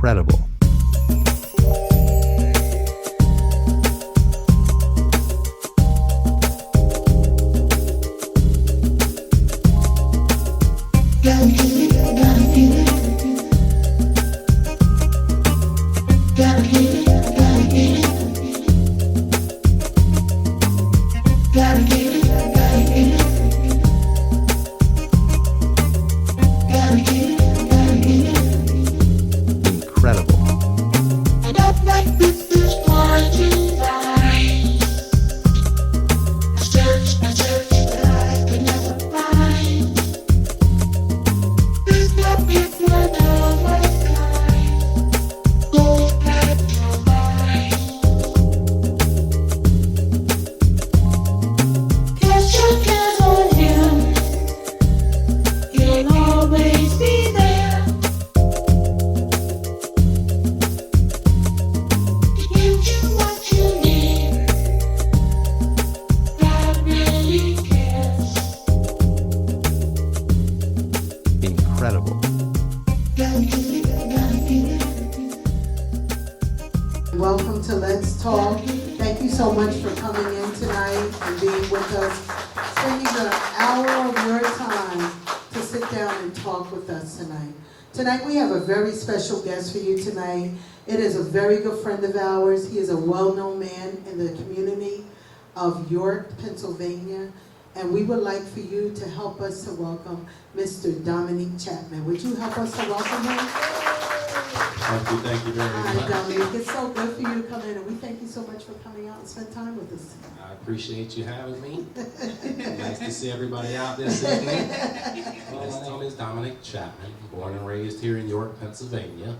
incredible. Welcome to Let's Talk. Thank you so much for coming in tonight and being with us, spending an hour of your time to sit down and talk with us tonight. Tonight we have a very special guest for you tonight. It is a very good friend of ours. He is a well-known man in the community of York, Pennsylvania. And we would like for you to help us to welcome Mr. Dominique Chatman. Would you help us to welcome him? Thank you very much. Hi, Dominique. It's so good for you to come in, and we thank you so much for coming out and spend time with us tonight. I appreciate you having me. Nice to see everybody out this evening. Well, my name is Dominique Chatman, born and raised here in York, Pennsylvania.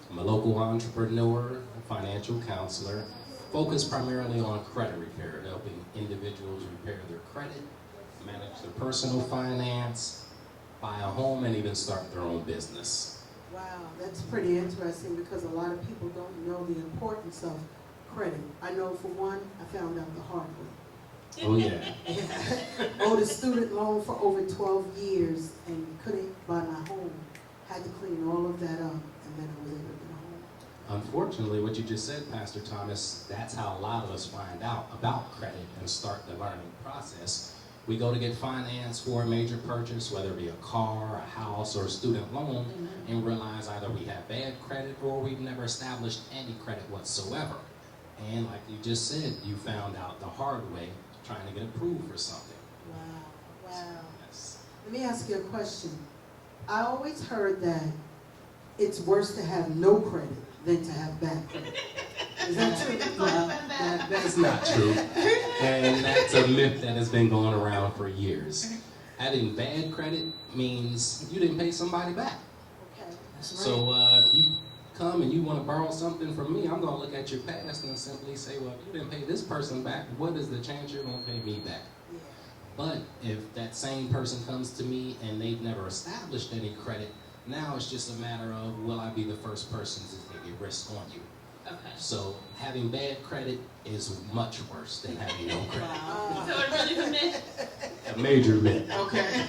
I'm a local entrepreneur, a financial counselor, focused primarily on credit repair, helping individuals repair their credit, manage their personal finance, buy a home, and even start their own business. Wow, that's pretty interesting because a lot of people don't know the importance of credit. I know for one, I found out the hard way. Oh yeah. Owed a student loan for over 12 years and couldn't buy my home. Had to clean all of that up, and then I was able to get a home. Unfortunately, what you just said, Pastor Thomas, that's how a lot of us find out about credit and start the learning process. We go to get finance for a major purchase, whether it be a car, a house, or a student loan, and realize either we have bad credit or we've never established any credit whatsoever. And like you just said, you found out the hard way trying to get approved for something. Wow, wow. Yes. Let me ask you a question. I always heard that it's worse to have no credit than to have bad credit. Is that true? That's not true. And that's a myth that has been going around for years. Having bad credit means you didn't pay somebody back. Okay, that's right. So if you come and you want to borrow something from me, I'm going to look at your past and simply say, well, if you didn't pay this person back, what is the chance you're going to pay me back? Yeah. But if that same person comes to me and they've never established any credit, now it's just a matter of, will I be the first person to take a risk on you? Okay. So having bad credit is much worse than having no credit. Wow. So it really is a myth. A major myth. Okay.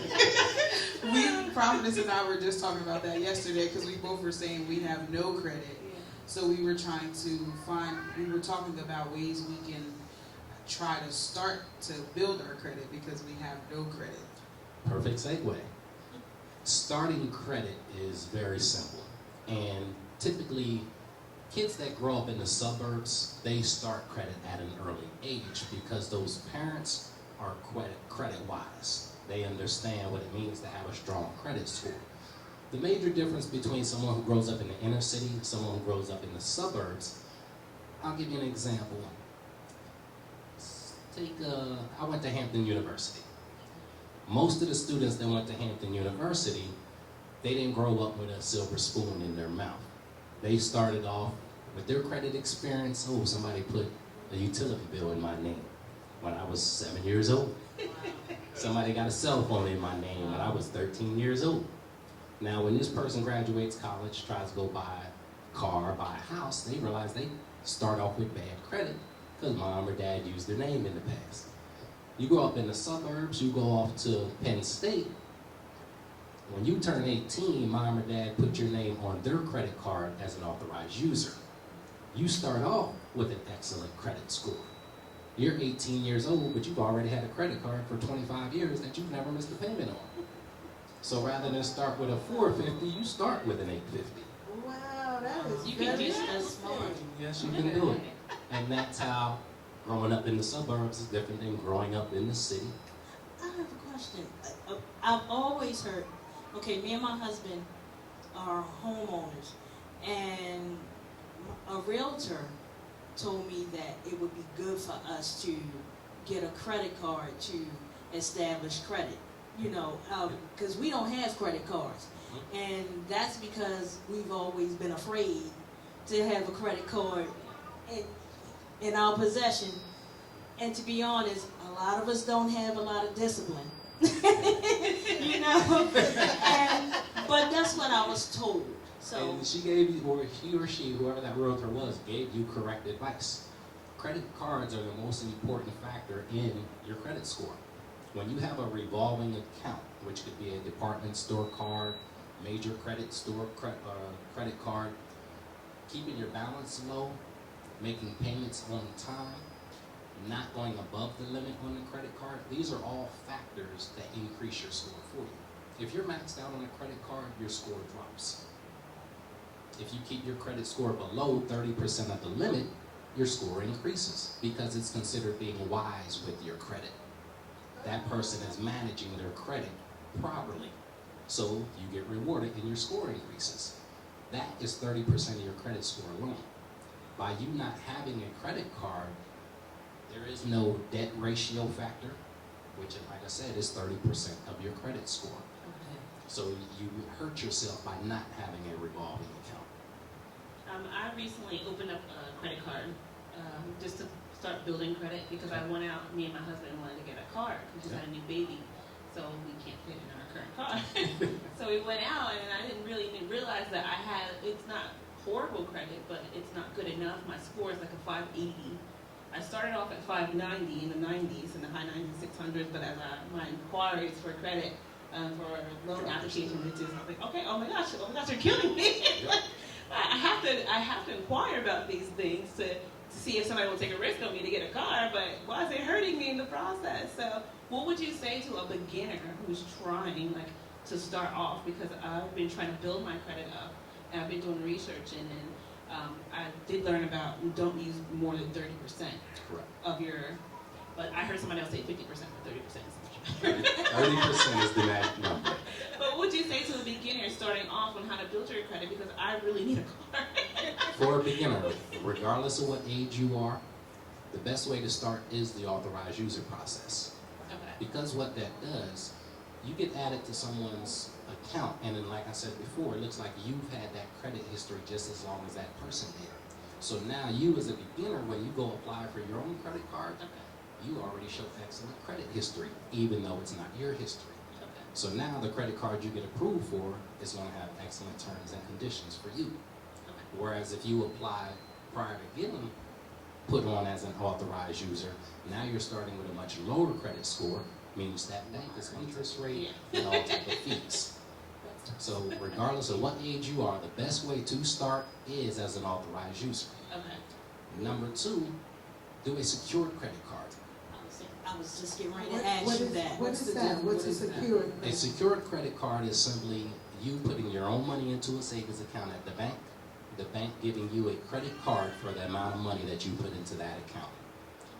Providence and I were just talking about that yesterday because we both were saying we have no credit. So we were trying to we were talking about ways we can try to start to build our credit because we have no credit. Perfect segue. Starting credit is very simple. And typically, kids that grow up in the suburbs, they start credit at an early age because those parents are credit wise. They understand what it means to have a strong credit score. The major difference between someone who grows up in the inner city and someone who grows up in the suburbs, I'll give you an example. I went to Hampton University. Most of the students that went to Hampton University, they didn't grow up with a silver spoon in their mouth. They started off with their credit experience. Oh, somebody put a utility bill in my name when I was 7 years old. Somebody got a cell phone in my name when I was 13 years old. Now, when this person graduates college, tries to go buy a car, buy a house, they realize they start off with bad credit because mom or dad used their name in the past. You grow up in the suburbs, you go off to Penn State, When you turn 18, mom or dad put your name on their credit card as an authorized user. You start off with an excellent credit score. You're 18 years old, but you've already had a credit card for 25 years that you've never missed a payment on. So rather than start with a 450, you start with an 850. Wow, that is You can do that smart. Yes, you can do it. And that's how growing up in the suburbs is different than growing up in the city. I have a question. I've always heard, okay, me and my husband are homeowners, and a realtor told me that it would be good for us to get a credit card to establish credit, you know, because we don't have credit cards. And that's because we've always been afraid to have a credit card in our possession. And to be honest, a lot of us don't have a lot of discipline. You know? But that's what I was told. So, And she gave you, or he or she, whoever that realtor was, gave you correct advice. Credit cards are the most important factor in your credit score. When you have a revolving account, which could be a department store card, major credit store credit card, keeping your balance low, making payments on time, not going above the limit on the credit card, these are all factors that increase your score for you. If you're maxed out on a credit card, your score drops. If you keep your credit score below 30% of the limit, your score increases because it's considered being wise with your credit. That person is managing their credit properly. So you get rewarded and your score increases. That is 30% of your credit score alone. By you not having a credit card, there is no debt ratio factor, which, like I said, is 30% of your credit score. okay. So you hurt yourself by not having a revolving account. I recently opened up a credit card just to start building credit because I went out, me and my husband wanted to get a car. We just had a new baby, so we can't fit in our current car. So we went out, and I didn't really even realize that it's not horrible credit, but it's not good enough. My score is like a 580. I started off at 590 in the 90s, in the high 90s, 600s, but as my inquiries for credit, for loan application, I was like, okay, oh my gosh, you're killing me. I have to inquire about these things to see if somebody will take a risk on me to get a car, but why is it hurting me in the process? So what would you say to a beginner who's trying to start off? Because I've been trying to build my credit up, and I've been doing research, and I did learn about don't use more than 30% of your, but I heard somebody else say 50%, but 30% is much better. 30% is the magic number. But what would you say to a beginner starting off on how to build your credit? Because I really need a car. For a beginner, regardless of what age you are, the best way to start is the authorized user process. Okay. Because what that does, you get added to someone's account, and then like I said before, it looks like you've had that credit history just as long as that person did. So now you as a beginner, when you go apply for your own credit card, you already show excellent credit history, even though it's not your history. Okay. So now the credit card you get approved for is going to have excellent terms and conditions for you. Okay. Whereas if you apply prior to getting put on as an authorized user, now you're starting with a much lower credit score, means that bank is interest rate and all type of fees. So regardless of what age you are, the best way to start is as an authorized user. Okay. Number two, do a secured credit card. I was just getting ready to ask you that. What is that? What's a secured? A secured credit card is simply you putting your own money into a savings account at the bank giving you a credit card for the amount of money that you put into that account.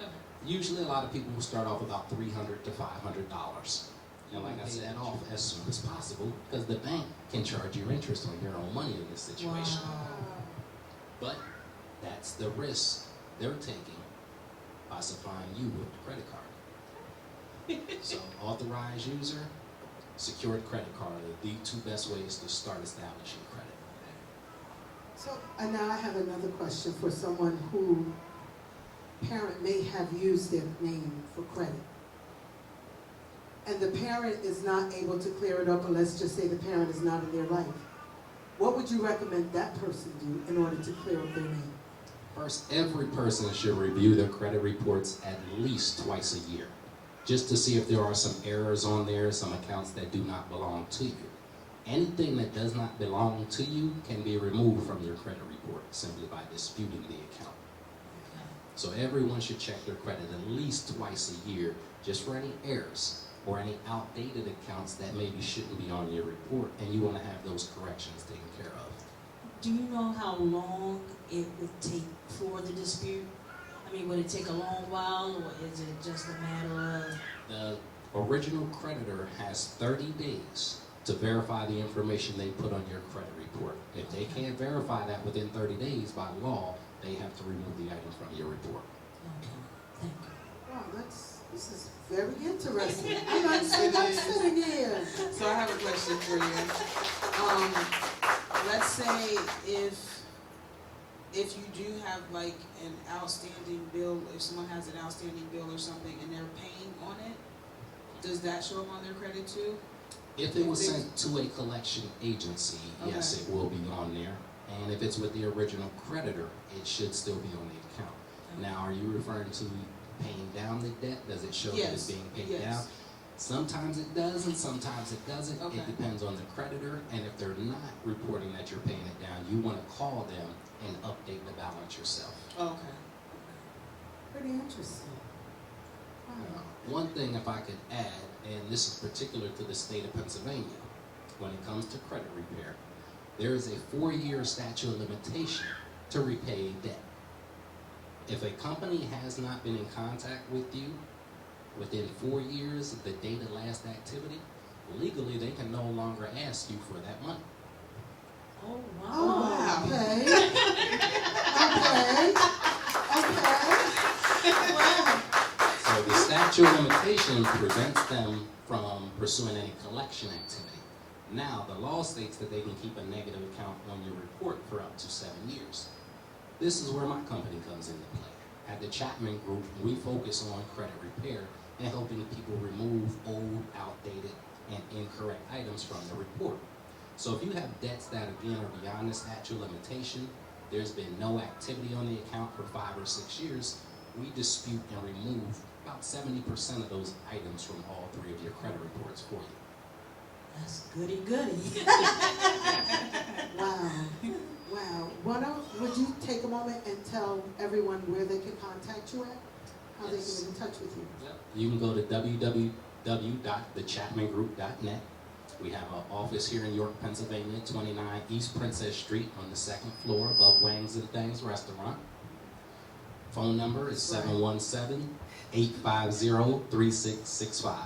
Okay. Usually a lot of people will start off about $300 to $500. And like I said, off as soon as possible, because the bank can charge you interest on your own money in this situation. Wow. But that's the risk they're taking by supplying you with the credit card. So authorized user, secured credit card are the two best ways to start establishing credit. So, and now I have another question for someone who parent may have used their name for credit. And the parent is not able to clear it up, or let's just say the parent is not in their life. What would you recommend that person do in order to clear up their name? First, every person should review their credit reports at least twice a year, just to see if there are some errors on there, some accounts that do not belong to you. Anything that does not belong to you can be removed from your credit report simply by disputing the account. So everyone should check their credit at least twice a year, just for any errors or any outdated accounts that maybe shouldn't be on your report, and you want to have those corrections taken care of. Do you know how long it would take for the dispute? I mean, would it take a long while, or is it just a matter of? The original creditor has 30 days to verify the information they put on your credit report. If they can't verify that within 30 days by law, they have to remove the item from your report. Okay, thank you. Wow, this is very interesting. I'm not sitting here. So I have a question for you. Let's say if you do have like an outstanding bill, if someone has an outstanding bill or something and they're paying on it, does that show up on their credit too? If it was sent to a collection agency, yes, it will be on there. And if it's with the original creditor, it should still be on the account. Now, are you referring to paying down the debt? Does it show that it's being paid down? Sometimes it does and sometimes it doesn't. Okay. It depends on the creditor. And if they're not reporting that you're paying it down, you want to call them and update the balance yourself. Okay. Pretty interesting. Wow. One thing, if I could add, and this is particular to the state of Pennsylvania, when it comes to credit repair, there is a 4-year statute of limitation to repay debt. If a company has not been in contact with you within 4 years of the date of last activity, legally they can no longer ask you for that money. Oh, wow. Oh, wow. Okay. Okay. Wow. So the statute of limitation prevents them from pursuing any collection activity. Now, the law states that they can keep a negative account on your report for up to 7 years. This is where my company comes into play. At the Chatman Group, we focus on credit repair and helping people remove old, outdated, and incorrect items from the report. So if you have debts that again are beyond the statute of limitation, there's been no activity on the account for 5 or 6 years, we dispute and remove about 70% of those items from all 3 of your credit reports for you. That's goody goody. Wow. Wow. Would you take a moment and tell everyone where they can contact you at? How they can get in touch with you? Yep. You can go to www.thechatmangroup.net. We have an office here in York, Pennsylvania, 29 East Princess Street on the 2nd floor above Wangs and Things Restaurant. Phone number is 717-850-3665.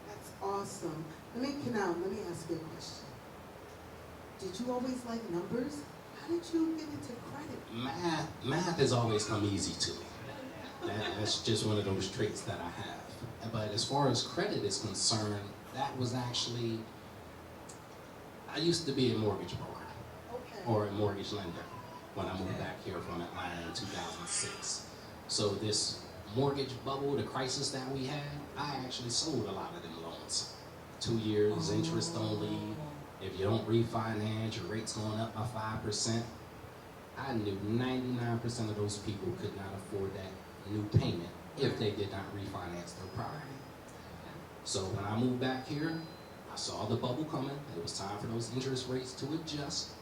That's awesome. Let me ask you a question. Did you always like numbers? How did you get into credit? Math has always come easy to me. That's just one of those traits that I have. But as far as credit is concerned, that was actually, I used to be a mortgage broker or a mortgage lender when I moved back here from Atlanta in 2006. So this mortgage bubble, the crisis that we had, I actually sold a lot of them loans. 2 years, interest only. If you don't refinance, your rate's going up by 5%. I knew 99% of those people could not afford that new payment if they did not refinance their property. So when I moved back here, I saw the bubble coming. It was time for those interest rates to adjust.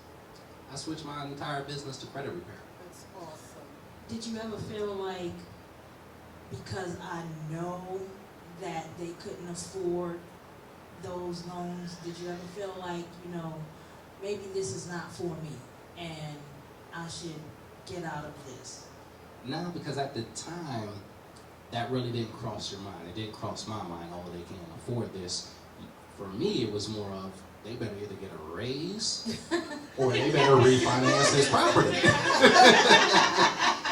I switched my entire business to credit repair. That's awesome. Did you ever feel like, because I know that they couldn't afford those loans, did you ever feel like, maybe this is not for me and I should get out of this? No, because at the time, that really didn't cross your mind. It didn't cross my mind, oh, they can't afford this. For me, it was more of, they better either get a raise or they better refinance this property.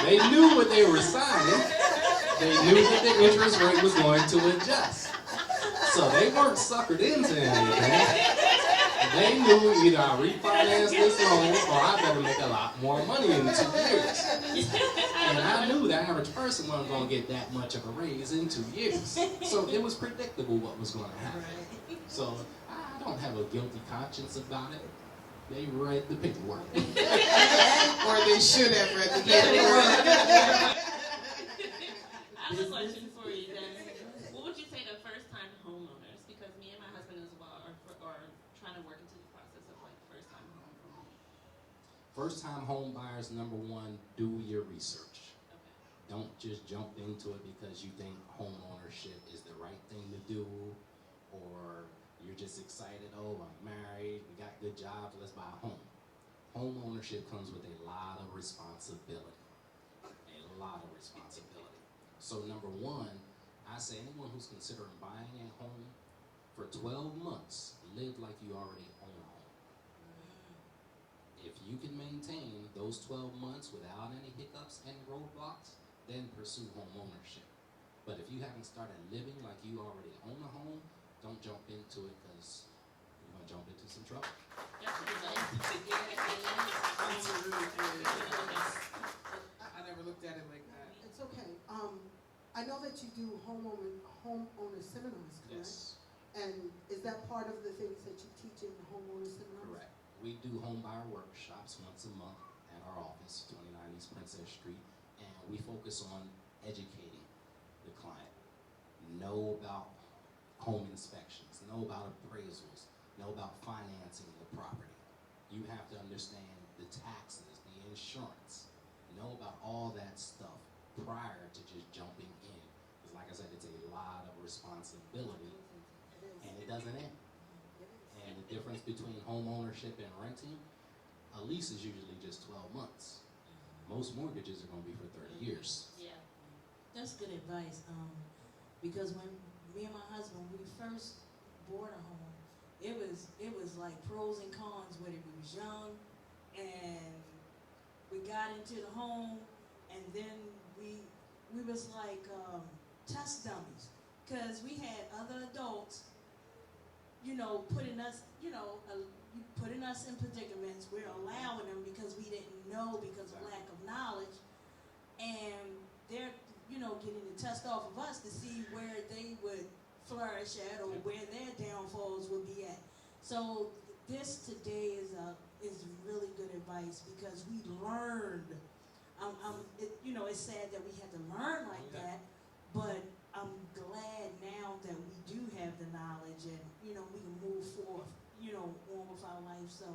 They knew what they were signing. They knew that the interest rate was going to adjust. So they weren't suckered into anything. They knew either I refinance this loan or I better make a lot more money in 2 years. And I knew the average person wasn't going to get that much of a raise in 2 years. So it was predictable what was going to happen. So I don't have a guilty conscience about it. They read the paperwork. Or they should have read the paperwork. I have a question for you guys. What would you say to first-time homeowners? Because me and my husband as well are trying to work into First time home buyers, number one, do your research. Okay. Don't just jump into it because you think home ownership is the right thing to do, or you're just excited, oh, I'm married, we got good jobs, let's buy a home. Home ownership comes with a lot of responsibility. A lot of responsibility. So number one, I say anyone who's considering buying a home, for 12 months, live like you already own a home. If you can maintain those 12 months without any hiccups and roadblocks, then pursue home ownership. But if you haven't started living like you already own a home, don't jump into it because you're going to jump into some trouble. That's what That's a really good. I never looked at it like that. It's okay. I know that you do homeowner seminars, correct? Yes, And is that part of the things that you teach in the homeowner seminars? correct. We do home buyer workshops once a month at our office, 29 East Princess Street, and we focus on educating the client. Know about home inspections, know about appraisals, know about financing the property. You have to understand the taxes, the insurance, know about all that stuff prior to just jumping in. Because like I said, it's a lot of responsibility It is. and it doesn't end. It is. And the difference between home ownership and renting, a lease is usually just 12 months. Most mortgages are going to be for 30 years. Yeah. That's good advice. Because when me and my husband, we first bought a home, it was like pros and cons with it. We was young, and we got into the home, and then we was like test dummies, because we had other adults, putting us, putting us in predicaments. We're allowing them because we didn't know, because of lack of knowledge, and they're, getting the test off of us to see where they would flourish at, or where their downfalls would be at. So this today is really good advice, because we learned. It's sad that we had to learn like that, but I'm glad now that we do have the knowledge, and we can move forth, on with our life. So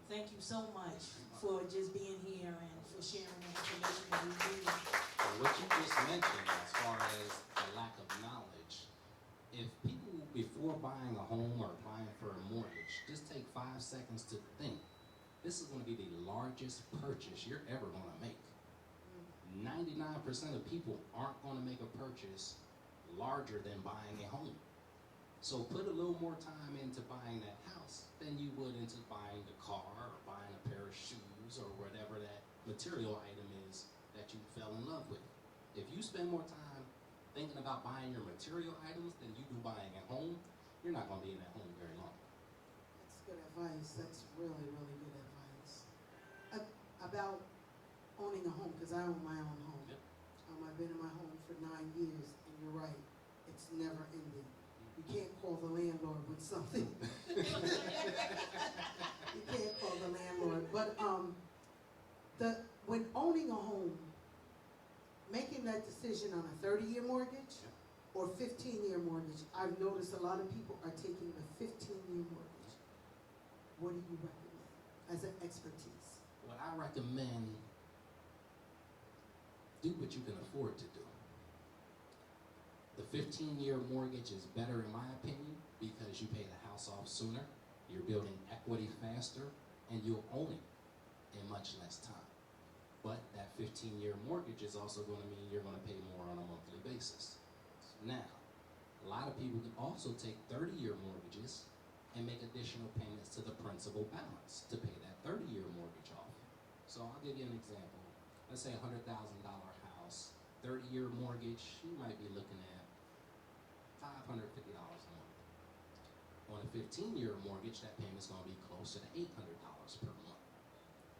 thank you so much for just being here and for sharing the information that we need. What you just mentioned as far as the lack of knowledge, if people, before buying a home or applying for a mortgage, just take 5 seconds to think, this is going to be the largest purchase you're ever going to make. 99% of people aren't going to make a purchase larger than buying a home. So put a little more time into buying that house than you would into buying the car or buying a pair of shoes or whatever that material item is that you fell in love with. If you spend more time thinking about buying your material items than you do buying a home, you're not going to be in that home very long. That's good advice. That's really, really good advice. About owning a home, because I own my own home. Yep. I've been in my home for 9 years, and you're right, it's never ending. You can't call the landlord with something. You can't call the landlord. But when owning a home, making that decision on a 30-year mortgage or 15-year mortgage, I've noticed a lot of people are taking the 15-year mortgage. What do you recommend as an expertise? What I recommend, do what you can afford to do. The 15-year mortgage is better in my opinion because you pay the house off sooner, you're building equity faster, and you'll own it in much less time. But that 15-year mortgage is also going to mean you're going to pay more on a monthly basis. Now, a lot of people can also take 30-year mortgages and make additional payments to the principal balance to pay that 30-year mortgage off. So I'll give you an example. Let's say a $100,000 house, 30-year mortgage, you might be looking at $550 a month. On a 15-year mortgage, that payment's going to be closer to $800 per month.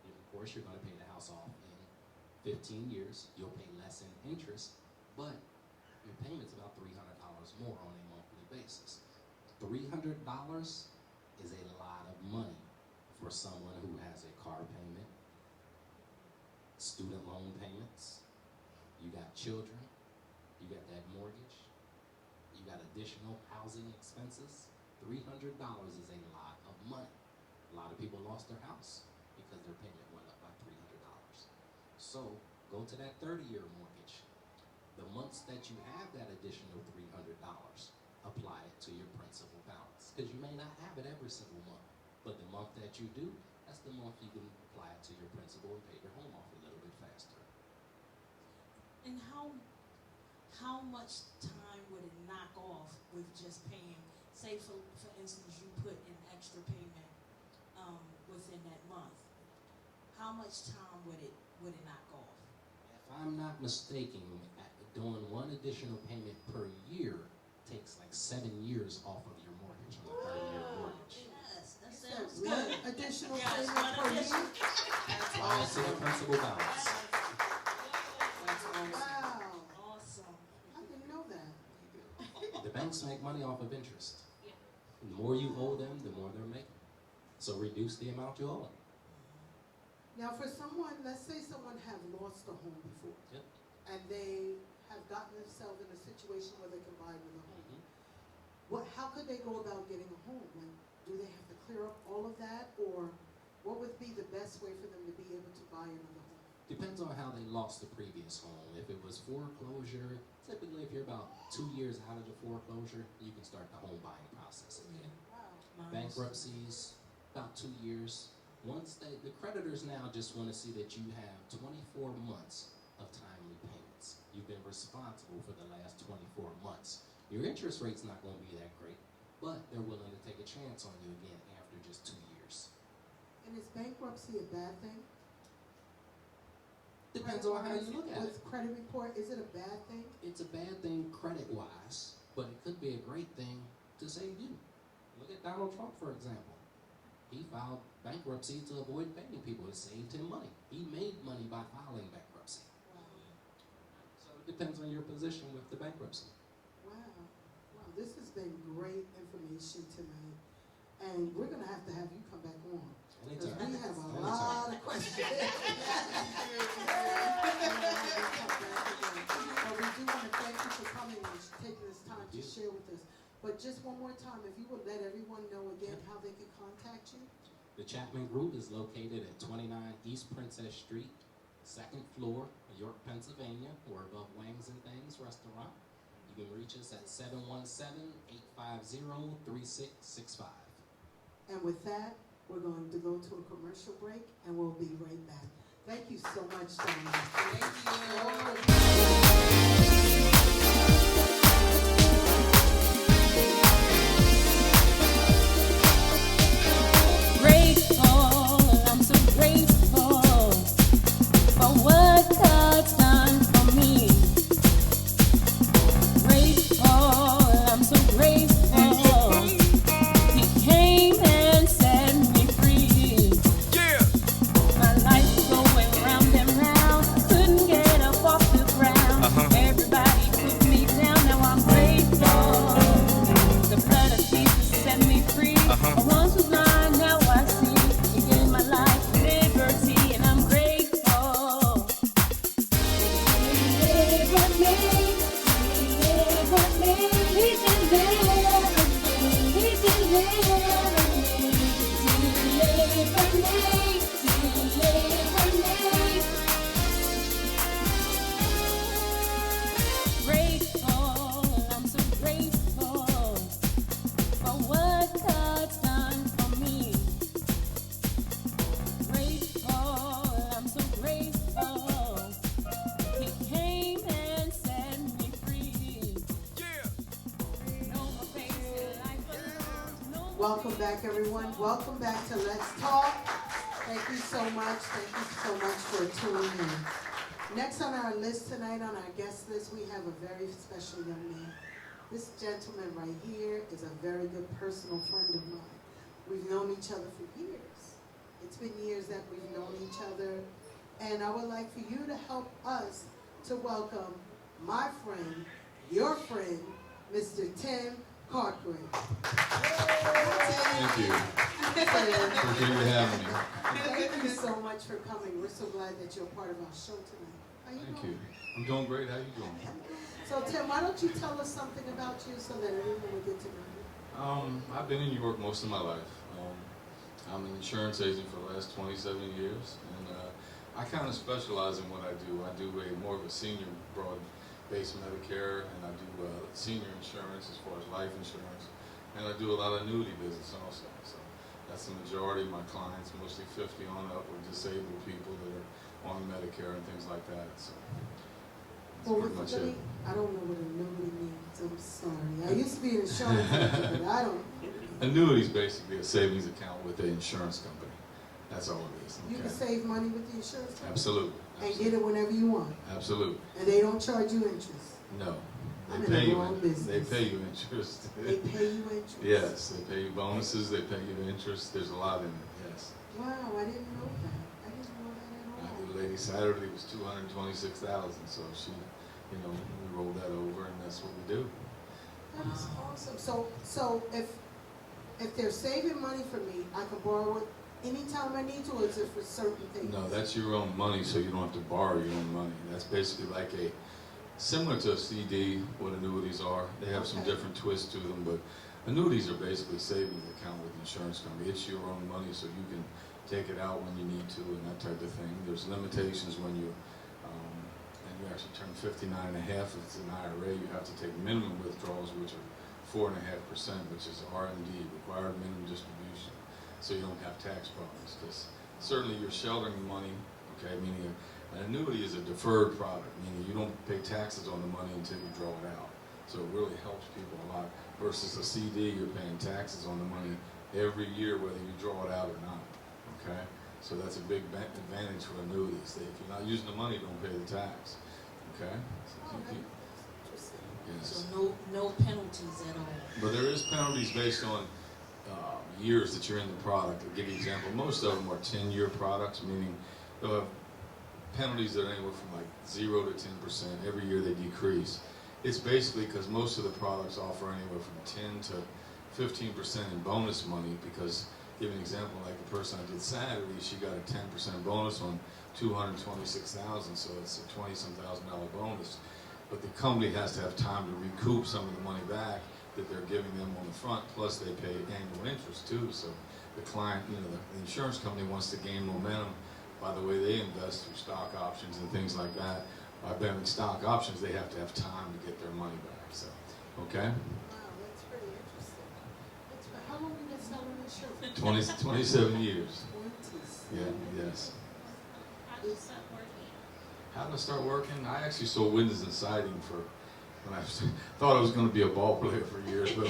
And of course, you're going to pay the house off in 15 years. You'll pay less in interest, but your payment's about $300 more on a monthly basis. $300 is a lot of money for someone who has a car payment, student loan payments, you got children, you got that mortgage, you got additional housing expenses. $300 is a lot of money. A lot of people lost their house because their payment went up by $300. So go to that 30-year mortgage. The months that you have that additional $300, apply it to your principal balance, because you may not have it every single month, but the month that you do, that's the month you can apply it to your principal and pay your home off a little bit faster. And how much time would it knock off with just paying, say for instance, you put an extra payment within that month? How much time would it knock off? If I'm not mistaken, doing one additional payment per year takes like 7 years off of your mortgage on a 30-year mortgage. Yes, that sounds One good. additional Yes, payment one per year? addition. Apply it to the principal balance. That's awesome. Wow, Awesome. I didn't know that. The banks make money off of interest. Yeah. The more you owe them, the more they're making. So reduce the amount you owe them. Now, for someone, let's say someone have lost a home before, Yep. and they have gotten themselves in a situation where they can buy another home. Mhm. How could they go about getting a home? Like, do they have to clear up all of that, or what would be the best way for them to be able to buy another home? Depends on how they lost the previous home. If it was foreclosure, typically if you're about 2 years out of the foreclosure, you can start the home buying process again. Wow. Bankruptcies, about 2 years. Once the creditors now just want to see that you have 24 months of timely payments. You've been responsible for the last 24 months. Your interest rate's not going to be that great, but they're willing to take a chance on you again after just 2 years. And is bankruptcy a bad thing? Depends on how you look at it. With credit report, is it a bad thing? It's a bad thing credit-wise, but it could be a great thing to save you. Look at Donald Trump, for example. He filed bankruptcy to avoid paying people. It saved him money. He made money by filing bankruptcy. Wow. So it depends on your position with the bankruptcy. Wow. Wow. This has been great information tonight. And we're going to have you come back on. Because Anytime. we have a Anytime. lot of questions. But we do want to thank you for coming and taking this time to share with us. But just one more time, if you would let everyone know again how they can contact you. The Chapman Group is located at 29 East Princess Street, 2nd floor, York, Pennsylvania. We're above Wangs and Things Restaurant. You can reach us at 717-850-3665. And with that, we're going to go to a commercial break, and we'll be right back. Thank you so much, Dominique. Thank Grateful, I'm so grateful for what God's done for me. Grateful, I'm so grateful. He came and set me free. Yeah. My life was going round and round. Couldn't get up off the ground. Everybody put me down. Now I'm grateful. The blood of Jesus set me free. I once was blind, now I see. He gave my life liberty, and I'm grateful. He delivered me. He delivered me. He delivered me. He delivered me. Delivered me. Delivered me. Grateful, I'm so grateful for what God's done for me. Grateful, I'm so grateful. He came and set me free. Yeah. No more facing life alone. No more Welcome back, everyone. Welcome back to Let's Talk. Thank you so much. Thank you so much for tuning in. Next on our list tonight, on our guest list, we have a very special young man. This gentleman right here is a very good personal friend of mine. We've known each other for years. It's been years that we've known each other. And I would like for you to help us to welcome my friend, your friend, Mr. Tim Corcoran. Thank you. Appreciate you having me. Thank you so much for coming. We're so glad that you're part of our show tonight. How you Thank doing? you. I'm doing great. How you doing? So Tim, why don't you tell us something about you so that everyone will get to know you? I've been in New York most of my life. I'm an insurance agent for the last 27 years, and I kind of specialize in what I do. I do more of a senior broad-based Medicare, and I do senior insurance as far as life insurance, and I do a lot of annuity business also. So that's the majority of my clients, mostly 50 on up, or disabled people that are on Medicare and things like that. So that's Well, pretty much it. I don't know what annuity means. I'm sorry. I used to be an insurance agent, but I don't. Annuity is basically a savings account with the insurance company. That's all it is. You Okay? can save money with the insurance company Absolutely. and get it whenever you want, Absolutely. and they don't charge you interest. No. I'm They in the pay you. wrong business. They pay you interest. They pay you interest. Yes, they pay you bonuses. They pay you interest. There's a lot in it. Yes. Wow, I didn't know that. I didn't know that at all. The lady Saturday was 226,000. So she, we rolled that over, and that's what we do. That is awesome. So if they're saving money for me, I can borrow it anytime I need to, or is it for certain things? No, that's your own money, so you don't have to borrow your own money. That's basically like similar to a CD, what annuities are. They have some Okay. different twists to them, but annuities are basically savings account with the insurance company. It's your own money, so you can take it out when you need to and that type of thing. There's limitations when you actually turn 59 and a half. If it's an IRA, you have to take minimum withdrawals, which are 4.5%, which is RMD, required minimum distribution, so you don't have tax problems. Because certainly you're sheltering money, okay, meaning an annuity is a deferred product, meaning you don't pay taxes on the money until you draw it out. So it really helps people a lot. Versus a CD, you're paying taxes on the money every year, whether you draw it out or not, okay? So that's a big advantage for annuities. If you're not using the money, don't pay the tax, okay? Oh, that's interesting. Yes. So no penalties at all. But there is penalties based on years that you're in the product. I'll give you an example. Most of them are 10-year products, meaning they'll have penalties that are anywhere from like 0 to 10%. Every year they decrease. It's basically because most of the products offer anywhere from 10 to 15% in bonus money, because, give an example, like the person I did Saturday, she got a 10% bonus on $226,000, so it's a $20-some thousand bonus. But the company has to have time to recoup some of the money back that they're giving them on the front, plus they pay annual interest too. So the client, the insurance company wants to gain momentum by the way they invest through stock options and things like that. By having stock options, they have to have time to get their money back. So, okay? Wow, that's pretty interesting. How long have you been selling insurance? 27 years. 27. Yeah, yes. How did you start working? How did I start working? I actually sold windows and siding when I thought I was going to be a ball player for years, but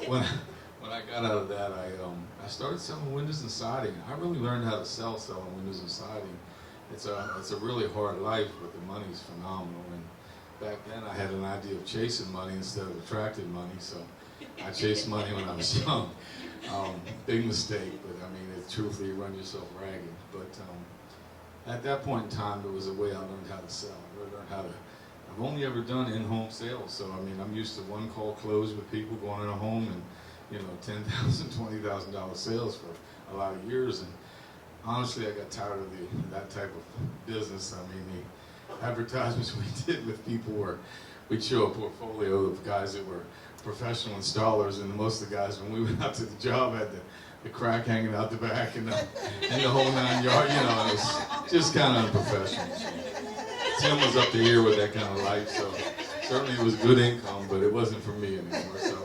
when I got out of that, I started selling windows and siding. I really learned how to selling windows and siding. It's a really hard life, but the money's phenomenal. And back then, I had an idea of chasing money instead of attracting money, so I chased money when I was young. Big mistake, but I mean, truthfully, you run yourself ragged. But at that point in time, there was a way I learned how to sell. I really learned how to. I've only ever done in-home sales, so I mean, I'm used to one-call close with people going in a home and $10,000, $20,000 sales for a lot of years. And honestly, I got tired of that type of business. I mean, the advertisements we did with people were, we'd show a portfolio of guys that were professional installers, and most of the guys, when we went out to the job, had the crack hanging out the back and the whole 9 yards. It was just kind of unprofessional. Tim was up to here with that kind of life, so certainly it was good income, but it wasn't for me anymore. So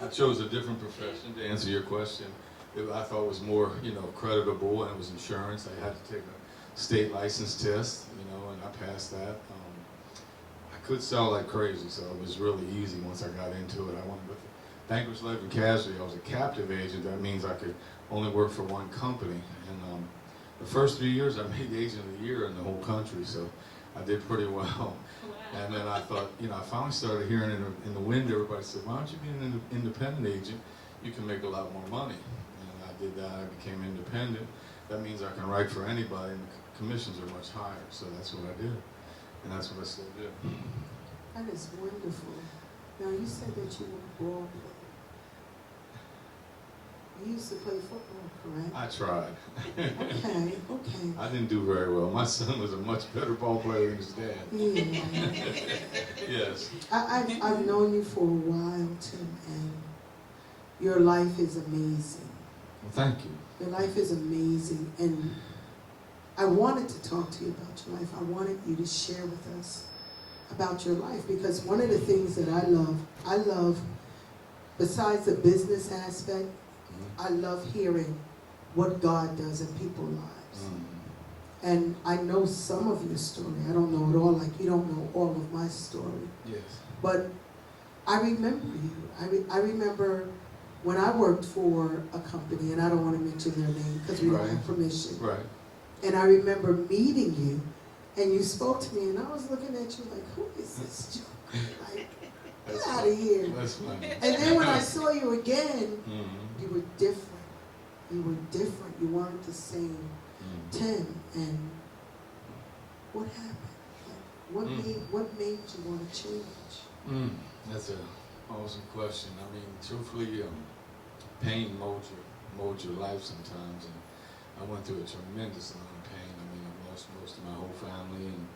I chose a different profession to answer your question. That I thought was more, creditable, and it was insurance. I had to take a state license test, and I passed that. I could sell like crazy, so it was really easy once I got into it. I went with Bankers Life and Casualty. I was a captive agent. That means I could only work for one company. And the first 3 years, I made Agent of the Year in the whole country, so I did pretty well. Wow. And then I thought, I finally started hearing in the wind, everybody said, why don't you be an independent agent? You can make a lot more money. And I did that. I became independent. That means I can write for anybody, and the commissions are much higher. So that's what I did. And that's what I still do. That is wonderful. Now, you said that you were a ball player. You used to play football, correct? I tried. Okay. I didn't do very well. My son was a much better ball player than his dad. Yeah. Yes. I've known you for a while, Tim, and your life is amazing. Well, thank you. Your life is amazing, and I wanted to talk to you about your life. I wanted you to share with us about your life, because one of the things that I love, besides the business aspect, I love hearing what God does in people's lives. And I know some of your story. I don't know it all, like you don't know all of my story. Yes. But I remember you. I remember when I worked for a company, and I don't want to mention their name because we don't have permission. Right. And I remember meeting you, and you spoke to me, and I was looking at you like, who is this joker? Like, get out of here. That's funny. And then when I saw you again, Mm-hmm. you were different. You were different. You weren't the same Tim. And what happened? Like, what made you want to change? That's an awesome question. I mean, truthfully, pain molds your life sometimes, and I went through a tremendous amount of pain. I mean, I lost most of my whole family, and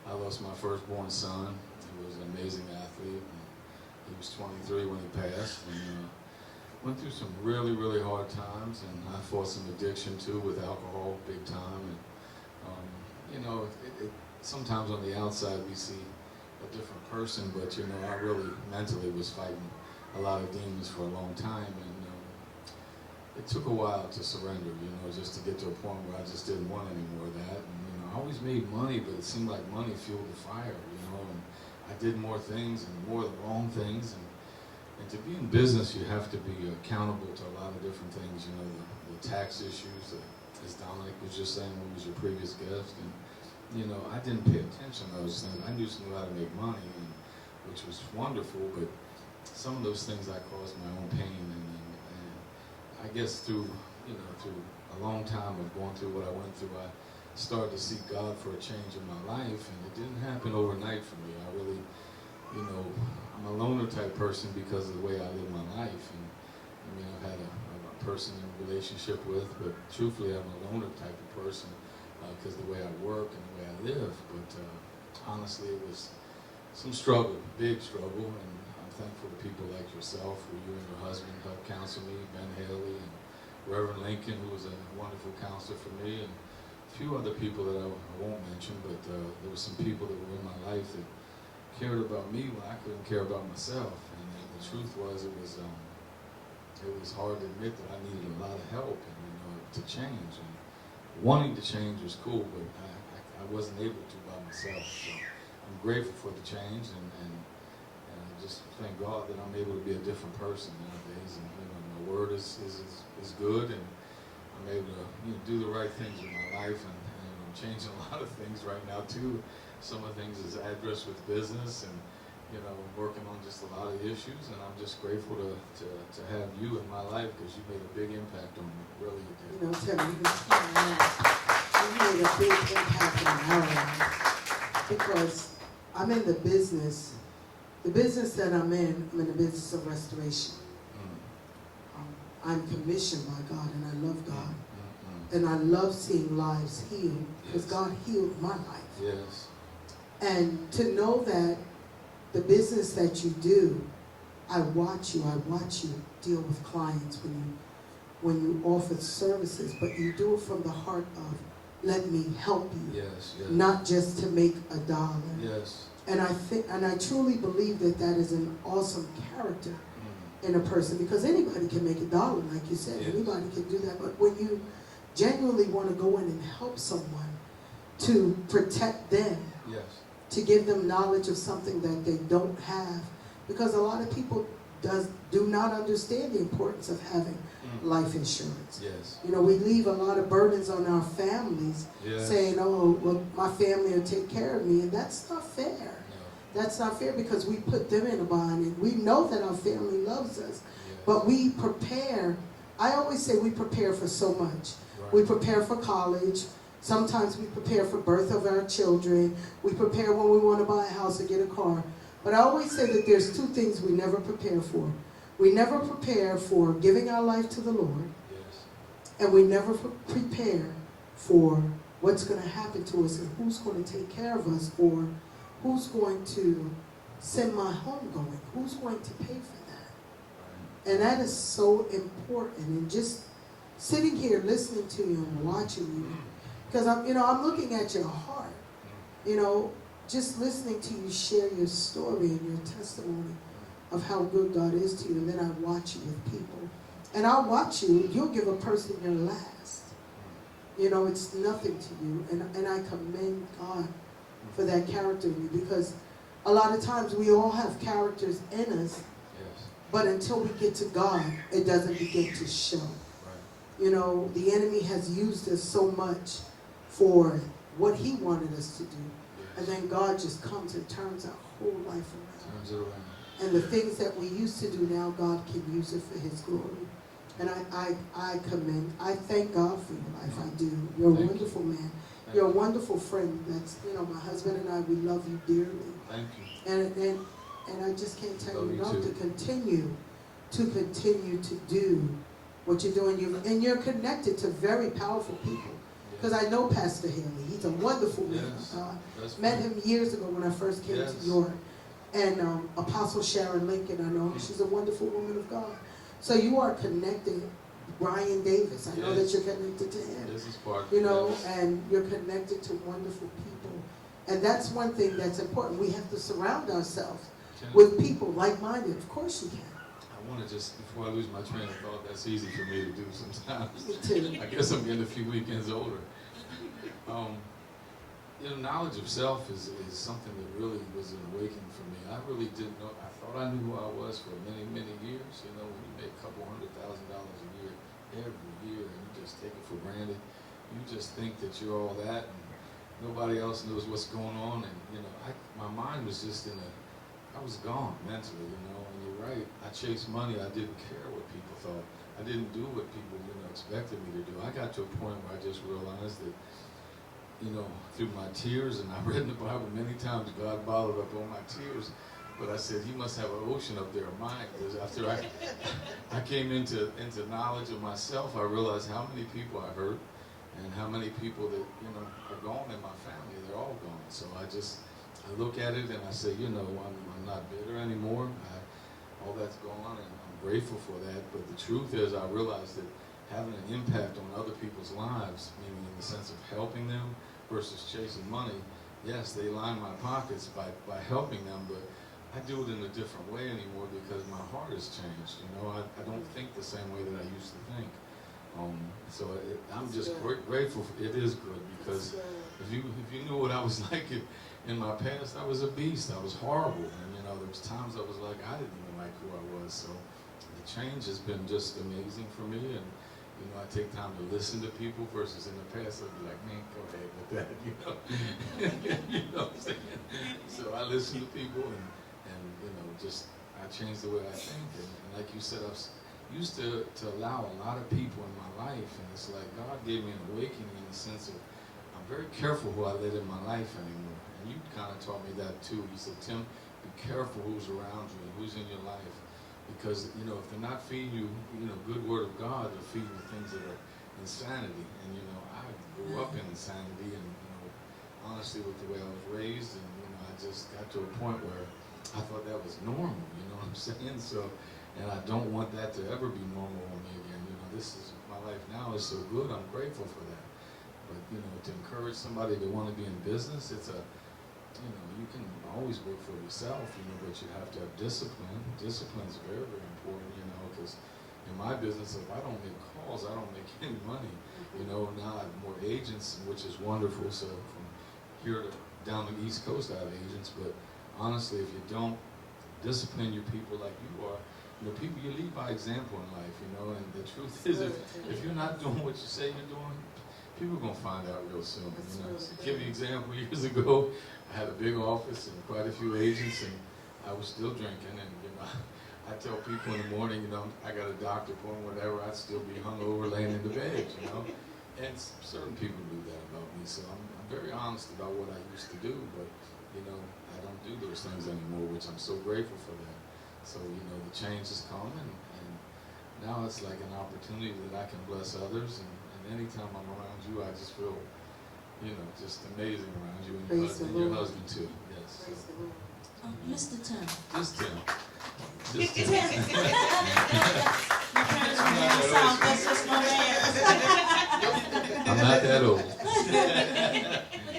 I lost my firstborn son. He was an amazing athlete. And he was 23 when he passed, and went through some really, really hard times, and I fought some addiction too with alcohol, big time. And sometimes on the outside we see a different person, but I really mentally was fighting a lot of demons for a long time, and it took a while to surrender, just to get to a point where I just didn't want any more of that. And I always made money, but it seemed like money fueled the fire, and I did more things and more of the wrong things. And to be in business, you have to be accountable to a lot of different things, the tax issues, as Dominique was just saying, who was your previous guest. And, I didn't pay attention to those things. I knew how to make money, which was wonderful, but some of those things I caused my own pain. And I guess through a long time of going through what I went through, I started to seek God for a change in my life, and it didn't happen overnight for me. I really, I'm a loner type person because of the way I live my life. And I've had a person in a relationship with, but truthfully I'm a loner type of person because of the way I work and the way I live. But honestly, it was some struggle, big struggle, and I'm thankful to people like yourself, who you and your husband helped counsel me, Ben Haley and Reverend Lincoln, who was a wonderful counselor for me, and a few other people that I won't mention, but there were some people that were in my life that cared about me when I couldn't care about myself. And the truth was, it was hard to admit that I needed a lot of help and to change. And wanting to change was cool, but I wasn't able to by myself. So I'm grateful for the change, and I just thank God that I'm able to be a different person nowadays. And my word is good, and I'm able to do the right things in my life, and I'm changing a lot of things right now too. Some of the things is addressed with business, and working on just a lot of issues, and I'm just grateful to have you in my life, because you made a big impact on me. Really, you did. Tim, you made a big impact on our lives, because I'm in the business that I'm in the business of restoration. I'm commissioned by God, and I love God. And I love seeing lives healed, because God healed my life. Yes. And to know that the business that you do, I watch you deal with clients when you offer services, but you do it from the heart of, let me help you. Yes. Not just to make a dollar. Yes. And I truly believe that is an awesome character in a person, because anybody can make a dollar, like you said. Yes. Anybody can do that. But when you genuinely want to go in and help someone to protect them, Yes. to give them knowledge of something that they don't have, because a lot of people do not understand the importance of having life insurance. Yes. We leave a lot of burdens on our families, Yes. saying, oh, well, my family will take care of me, and that's not fair. No. That's not fair, because we put them in a bind, and we know that our family loves us, Yes. but we prepare. I always say we prepare for so much. Right. We prepare for college. Sometimes we prepare for birth of our children. We prepare when we want to buy a house or get a car. But I always say that there's two things we never prepare for. We never prepare for giving our life to the Lord. Yes. And we never prepare for what's going to happen to us, and who's going to take care of us, or who's going to send my home going. Who's going to pay for that? Right. And that is so important. And just sitting here listening to you and watching you, because I'm looking at your heart, just listening to you share your story and your testimony of how good God is to you, and then I watch you with people. And I'll watch you, you'll give a person your last. It's nothing to you. And I commend God for that character in you, because a lot of times we all have characters in us, but until we get to God, it doesn't begin to show. Right. The enemy has used us so much for what he wanted us to do. Yes. And then God just comes and turns our whole life around. Turns it around. And the things that we used to do now, God can use it for his glory. And I thank God for your life. I do. You're a wonderful man. You're a wonderful friend. That's, my husband and I, we love you dearly. Thank you. And I just can't tell you enough to continue to do what you're doing. And you're connected to very powerful people. Because I know Pastor Haley. He's a wonderful man of God. Met him years ago when I first came to York. And Apostle Sharon Lincoln, I know her. She's a wonderful woman of God. So you are connected. Brian Davis, I know that you're connected to him. This is part and you're connected to wonderful people. And that's one thing that's important. We have to surround ourselves with people like-minded. Of course you can. I want to just, before I lose my train of thought, that's easy for me to do sometimes. Me too. I guess I'm getting a few weekends older. Knowledge of self is something that really was an awakening for me. I really didn't know. I thought I knew who I was for many, many years. When you make a couple $100,000 a year, every year, and you just take it for granted. You just think that you're all that, and nobody else knows what's going on. And my mind was just I was gone mentally. And you're right. I chased money. I didn't care what people thought. I didn't do what people expected me to do. I got to a point where I just realized that through my tears, and I read in the Bible many times, God bottled up all my tears. But I said, he must have an ocean up there of mine. Because after I came into knowledge of myself, I realized how many people I hurt, and how many people that, are gone in my family. They're all gone. So I look at it and I say, I'm not bitter anymore. All that's gone, and I'm grateful for that. But the truth is, I realized that having an impact on other people's lives, meaning in the sense of helping them versus chasing money, yes, they line my pockets by helping them, but I do it in a different way anymore because my heart has changed. I don't think the same way that I used to think. I'm just grateful. It is good because if you knew what I was like in my past, I was a beast. I was horrible, and there was times I was like I didn't even like who I was. So the change has been just amazing for me, and I take time to listen to people versus in the past I'd be like, man, go ahead with that, you know what I'm saying? So I listen to people and I changed the way I think, and like you said, I used to allow a lot of people in my life, and it's like God gave me an awakening in the sense of I'm very careful who I let in my life anymore, and you kind of taught me that too. You said, Tim, be careful who's around you and who's in your life, because if they're not feeding you, good word of God, they're feeding you things that are insanity, and I grew up in insanity, and honestly with the way I was raised, and I just got to a point where I thought that was normal, you know what I'm saying? So, and I don't want that to ever be normal on me again. My life now is so good, I'm grateful for that. But, to encourage somebody to want to be in business, it's you can always work for yourself, but you have to have discipline. Discipline is very, very important, because in my business, if I don't make calls, I don't make any money. Now I have more agents, which is wonderful. So from here to down the East Coast, I have agents, but honestly, if you don't discipline your people like you are, people, you lead by example in life, and the truth is, if you're not doing what you say you're doing, people are going to find out real soon. To give you an example, years ago, I had a big office and quite a few agents, and I was still drinking, and I tell people in the morning, I got a doctor appointment, whatever, I'd still be hungover laying in the bed, and certain people do that about me, so I'm very honest about what I used to do, but I don't do those things anymore, which I'm so grateful for that. So, the change is coming, and now it's like an opportunity that I can bless others, and anytime I'm around you, I just feel, just amazing around you, and your husband too. Yes. So. Mr. Tim. Just Tim. Just Tim. My parents made me sound, that's just my man. that old.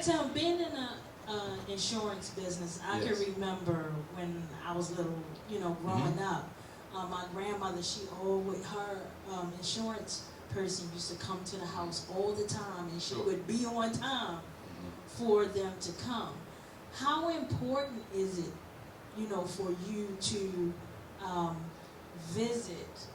So being in a insurance business, I Yes. can remember when I was little, growing up. My grandmother, she always, her insurance person used to come to the house all the time, and she Sure. would be on time for them to come. How important is it, for you to visit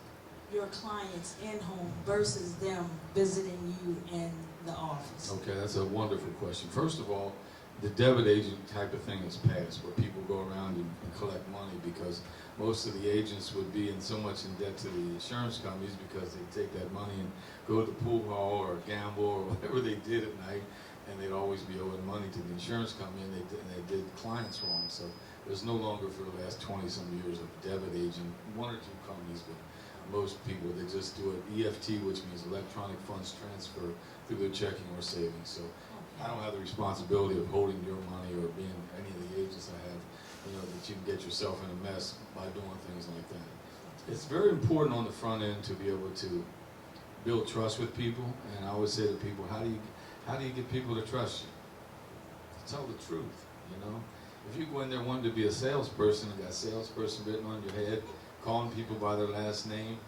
your clients in home versus them visiting you in the office? Okay, that's a wonderful question. First of all, the debit agent type of thing is past, where people go around and collect money, because most of the agents would be in so much in debt to the insurance companies because they take that money and go to the pool hall or gamble or whatever they did at night, and they'd always be owing money to the insurance company, and they did clients wrong. So there's no longer, for the last 20-some years, a debit agent. One or two companies, but most people, they just do an EFT, which means electronic funds transfer through their checking or savings. So I don't have the responsibility of holding your money or being any of the agents I have, that you can get yourself in a mess by doing things like that. It's very important on the front end to be able to build trust with people, and I always say to people, how do you get people to trust you? Tell the truth, If you go in there wanting to be a salesperson and got salesperson written on your head, calling people by their last name,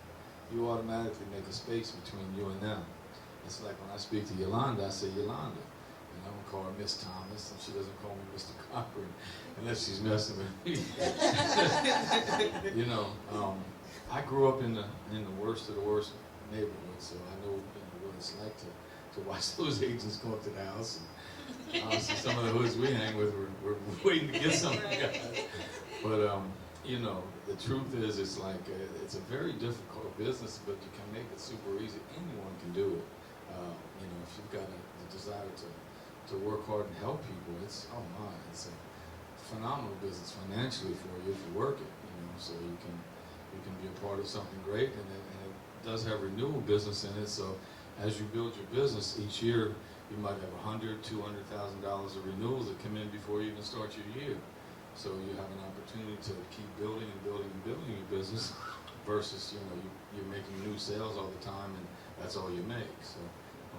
you automatically make a space between you and them. It's like when I speak to Yolanda, I say Yolanda. And I don't call her Miss Thomas, and she doesn't call me Mr. Corcoran, unless she's messing with me. I grew up in the worst of the worst neighborhood, so I know what it's like to watch those agents go up to the house. And honestly, some of the hoods we hang with, we're waiting to get some of the guys. But the truth is, it's like it's a very difficult business, but you can make it super easy. Anyone can do it. If you've got the desire to work hard and help people, it's a phenomenal business financially for you if you work it. So you can be a part of something great, and it does have renewal business in it. So as you build your business each year, you might have $100,000, $200,000 of renewals that come in before you even start your year. So you have an opportunity to keep building and building and building your business versus, you're making new sales all the time and that's all you make. So,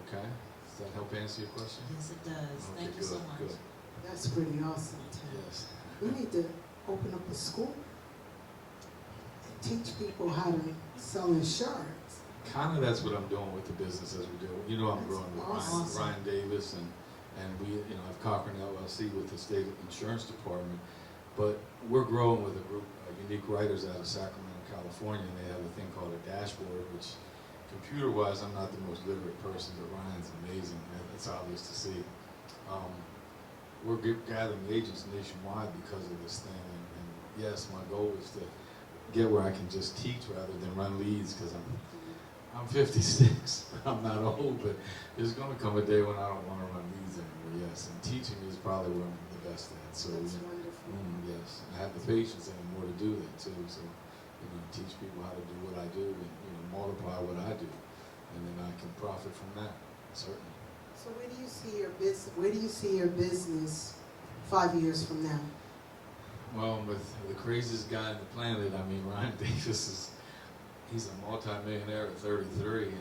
okay? Does that help answer your question? Yes, it does. Okay, Thank you so much. Good. That's pretty awesome, Tim. Yes. We need to open up a school and teach people how to sell insurance. Kind of that's what I'm doing with the business as we do. I'm growing with Awesome. Ryan Davis and we, have Corcoran LLC with the state insurance department. But we're growing with a group of unique writers out of Sacramento, California, and they have a thing called a dashboard, which computer-wise, I'm not the most literate person, but Ryan's amazing. It's obvious to see. We're gathering agents nationwide because of this thing, and yes, my goal is to get where I can just teach rather than run leads, because I'm 56. I'm not old, but there's going to come a day when I don't want to run leads anymore. Yes, and teaching is probably where I'm the best at. So That's wonderful. yes, I have the patience anymore to do that too. So teach people how to do what I do, and multiply what I do, and then I can profit from that. Certainly. So where do you see your business? Where do you see your business 5 years from now? Well, with the craziest guy on the planet, Ryan Davis he's a multi-millionaire at 33, and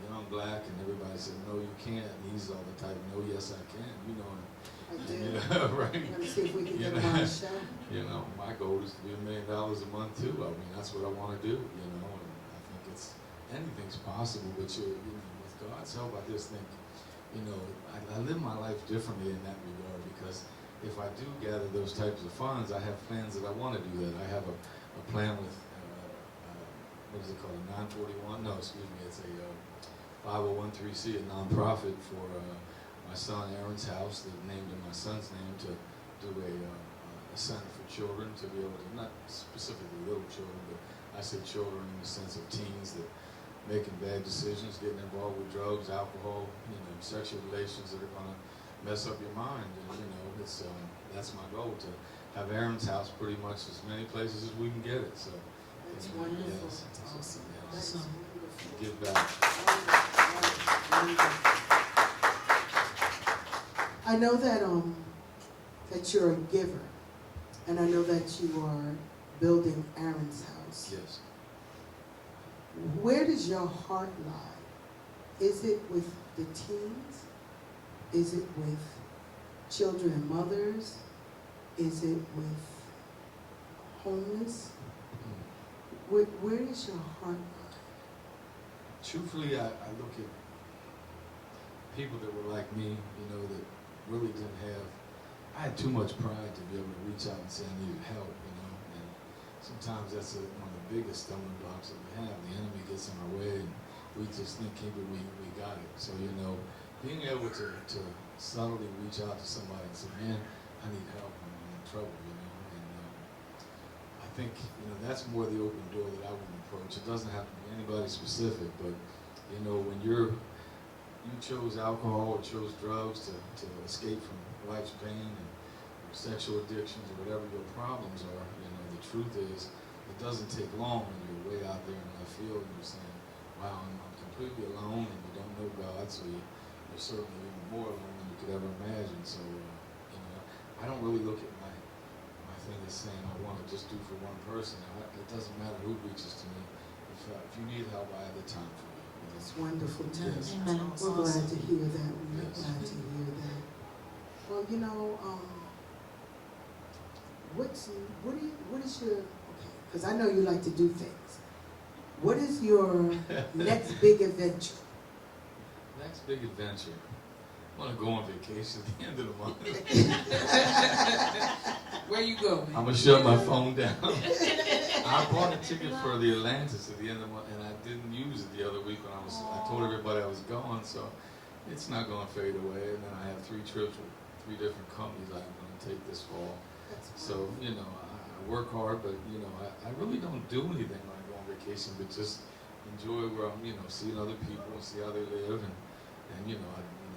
young, black, and everybody said, no, you can't. And he's all the type, no, yes, I can. I do. Right. Let me see if we can get him on the show. My goal is to be $1 million a month too. That's what I want to do. And I think anything's possible. But with God's help, I just think, I live my life differently in that regard, because if I do gather those types of funds, I have plans that I want to do that. I have a plan with, what is it called, a 941? No, excuse me, it's a 501(c), a nonprofit for my son Aaron's house, that named in my son's name, to do a center for children, to be able to, not specifically little children, but I say children in the sense of teens that making bad decisions, getting involved with drugs, alcohol, sexual relations that are going to mess up your mind. And it's that's my goal, to have Aaron's house pretty much as many places as we can get it. So That's wonderful. yes, Awesome. yes. That's wonderful. Give back. Wonderful. I know that that you're a giver, and I know that you are building Aaron's house. Yes. Where does your heart lie Is it with the teens? Is it with children and mothers? Is it with homeless? Where is your heart? Truthfully, I look at people that were like me, you know, that really didn't have, I had too much pride to be able to reach out and say I needed help, you know, and sometimes that's one of the biggest stumbling blocks that we have. The enemy gets in our way and we just think maybe we got it. So, you know, being able to subtly reach out to somebody and say, man, I need help, I'm in trouble, you know, and I think, you know, that's more the open door that I would approach. It doesn't have to be anybody specific, but, you know, when you chose alcohol or chose drugs to escape from life's pain and sexual addictions or whatever your problems are, you know, the truth is it doesn't take long when you're way out there in left field and you're saying, wow, I'm completely alone, and you don't know God, so you're certainly even more alone than you could ever imagine. So, you know, I don't really look at my thing as saying I want to just do for one person. It doesn't matter who reaches to me. If you need help, I have the time for you. It's wonderful, Tim. Yes. Amen. We're glad to hear that. We're Yes. glad to hear that. Well, you know, what is your, okay, because I know you like to do things. What is your next big adventure? Next big adventure. I want to go on vacation at the end of the month. Where you going? I'm going to shut my phone down. I bought a ticket for the Atlantis at the end of the month, and I didn't use it the other week when I told everybody I was going, so it's not going to fade away. And then I have 3 trips with 3 different companies I'm going to take this fall. So, you know, I work hard, but, you know, I really don't do anything when I go on vacation, but just enjoy where I'm, you know, seeing other people and see how they live, and you know,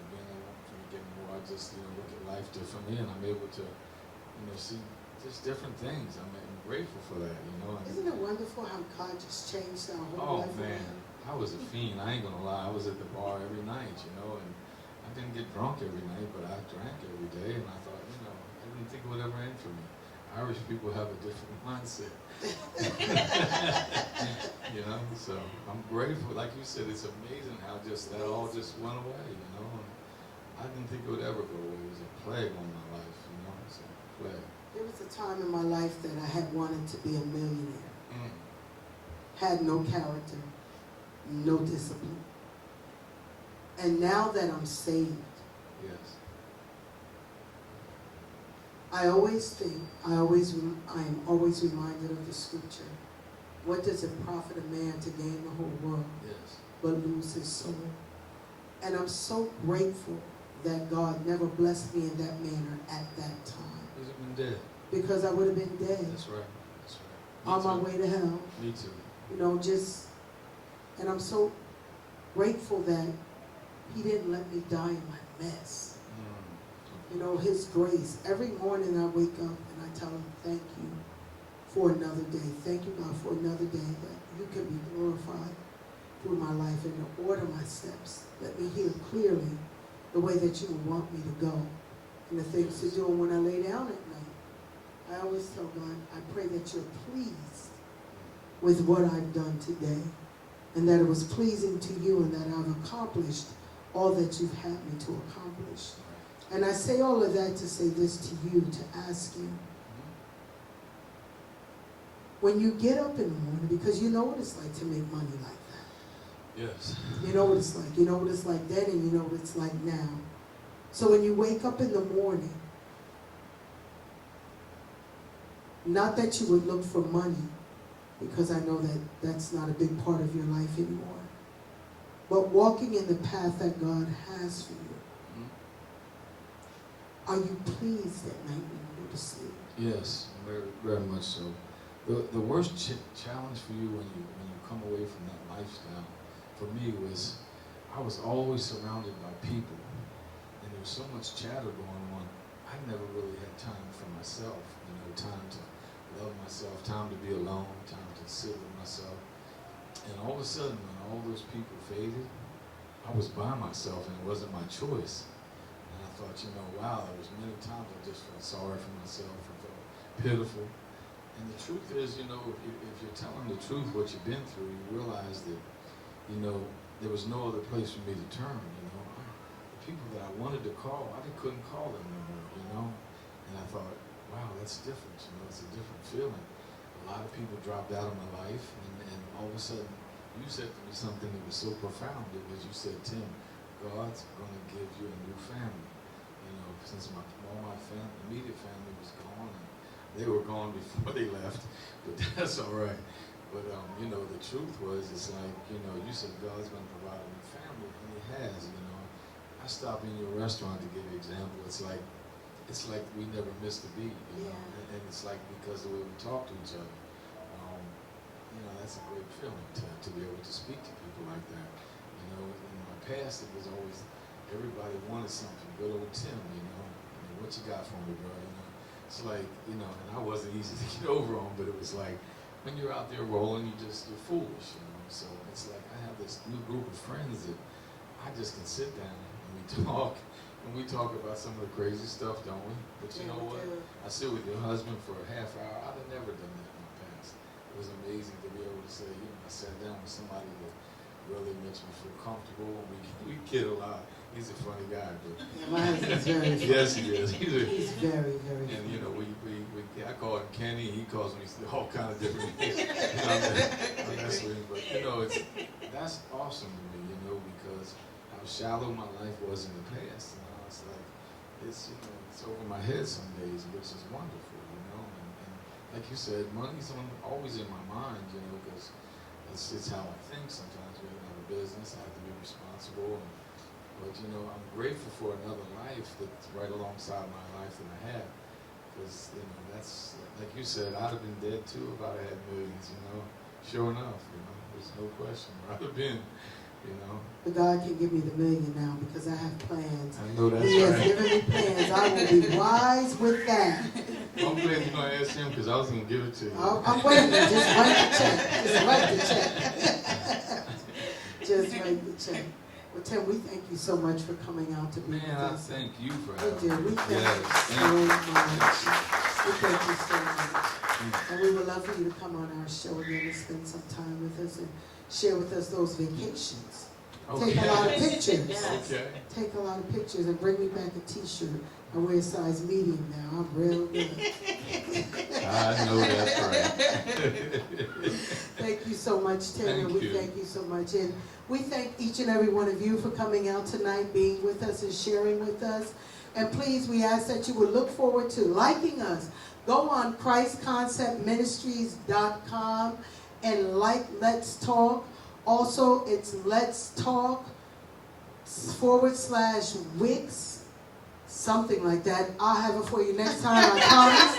being able to get more, I just, you know, look at life differently, and I'm able to, you know, see just different things. I'm grateful for that, you know. Isn't it wonderful how God just changed our whole life? Oh man, I was a fiend. I ain't gonna lie. I was at the bar every night, you know, and I didn't get drunk every night, but I drank every day, and I thought, you know, I didn't think it would ever end for me. Irish people have a different mindset. You know, so I'm grateful. Like you said, it's amazing how just that all just went away, you know. And I didn't think it would ever go away. It was a plague on my life, you know. It's a plague. There was a time in my life that I had wanted to be a millionaire. Had no character, no discipline. And now that I'm saved, Yes. I always think, I am always reminded of the scripture. What does it profit a man to gain the whole world, Yes. but lose his soul? And I'm so grateful that God never blessed me in that manner at that time. He's been dead. Because I would have been dead That's right. That's right. on my way to hell. Me too. You know, and I'm so grateful that He didn't let me die in my mess. You know, His grace. Every morning I wake up and I tell Him, thank you for another day. Thank you, God, for another day that you can be glorified through my life and to order my steps. Let me hear clearly the way that you want me to go and the things to do. And when I lay down at night, I always tell God, I pray that you're pleased with what I've done today and that it was pleasing to you and that I've accomplished all that you've had me to accomplish. And I say all of that to say this to you, to ask you, when you get up in the morning, because you know what it's like to make money like that. Yes. You know what it's like. You know what it's like then and you know what it's like now. So when you wake up in the morning, not that you would look for money, because I know that that's not a big part of your life anymore, but walking in the path that God has for you. Are you pleased at night when you go to sleep? Yes, very, very much so. The worst challenge for you when you come away from that lifestyle, for me, was I was always surrounded by people, and there was so much chatter going on. I never really had time for myself. You know, time to love myself, time to be alone, time to sit with myself. And all of a sudden, when all those people faded, I was by myself, and it wasn't my choice. And I thought, you know, wow, there was many times I just felt sorry for myself, I felt pitiful. And the truth is, you know, if you're telling the truth, what you've been through, you realize that you know, there was no other place for me to turn, you know. The people that I wanted to call, couldn't call them no more, you know. And I thought, wow, that's different, you know, it's a different feeling. A lot of people dropped out of my life, and all of a sudden, you said to me something that was so profound. It was, you said, Tim, God's going to give you a new family. You know, since all my family, immediate family was gone, and they were gone before they left, but that's all right. But, you know, the truth was, it's like, you know, you said God's going to provide a new family, and He has, you know. I stop in your restaurant to give you an example. It's like we never missed a beat, you know. And it's like because the way we talk to each other, you know, that's a great feeling to be able to speak to people like that. You know, in my past, it was always, everybody wanted something. Good old Tim, you know, what you got for me, bro? You know, it's like, you know, and I wasn't easy to get over on, but it was like, when you're out there rolling, you're foolish, you know. So it's like I have this new group of friends that I just can sit down and we talk. And we talk about some of the crazy stuff, don't we? But you know what? I sit with your husband for a half hour. I'd have never done that in my past. It was amazing to be able to say, you know, I sat down with somebody that really makes me feel comfortable. We kid a lot. He's a funny guy, but My husband's very funny. yes, he is. He's very, very and funny. you know, I call him Kenny. He calls me all kind of different names. I'm messing with him, but you know, that's awesome to me, you know, because how shallow my life was in the past. You know, it's like you know, it's over my head some days, which is wonderful, you know. And like you said, money's always in my mind, you know, because it's how I think sometimes. When I have a business, I have to be responsible. But you know, I'm grateful for another life that's right alongside my life that I have. Because, you know, that's, like you said, I'd have been dead too if I'd had millions, you know. Sure enough, you know, there's no question where I'd have been, you know. But God can give me the million now because I have plans. I know that's He has right. given me plans. I will be wise with that. I'm glad you're going to ask him because I was going to give it to you. I'm waiting. Just write the check. Just write the check. Just write the check. Well, Tim, we thank you so much for coming out to be with Man, I us. thank you for We having do. me. We thank Yes, you so thank you. much. We thank you so much. And we would love for you to come on our show again and spend some time with us and share with us those vacations. Take a lot of pictures. Okay. Take a lot of pictures and bring me back a t-shirt. I wear a size medium now. I'm real good. I know that's right. Thank you so much, Taylor. Thank We you. thank you so much. And we thank each and every one of you for coming out tonight, being with us and sharing with us. And please, we ask that you would look forward to liking us. Go on ChristConceptMinistries.com and like Let's Talk. Also, it's Let's Talk /Wix. Something like that. I'll have it for you next time, I promise.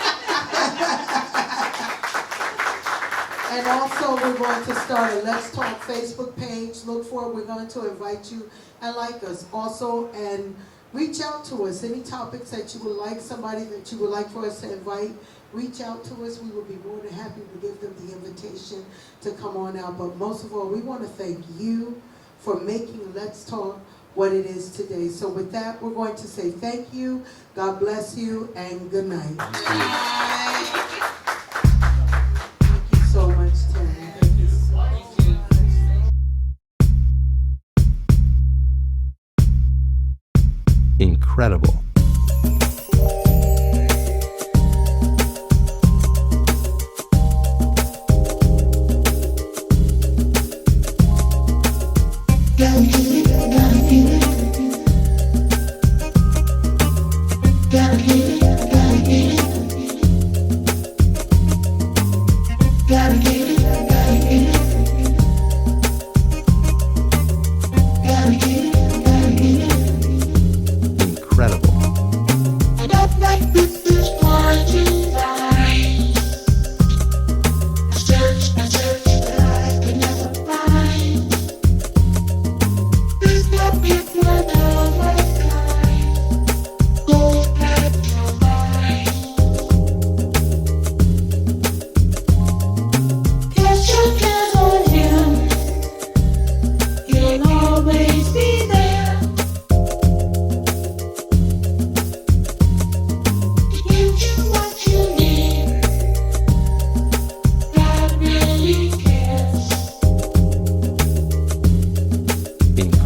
And also, we're going to start a Let's Talk Facebook page. Look for it. We're going to invite you and like us also. And reach out to us. Any topics that you would like, somebody that you would like for us to invite, reach out to us. We will be more than happy to give them the invitation to come on out. But most of all, we want to thank you for making Let's Talk what it is today. So with that, we're going to say thank you, God bless you, and good night. Thank you so much, Tim. Thank you so much. Incredible. Incredible.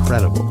incredible.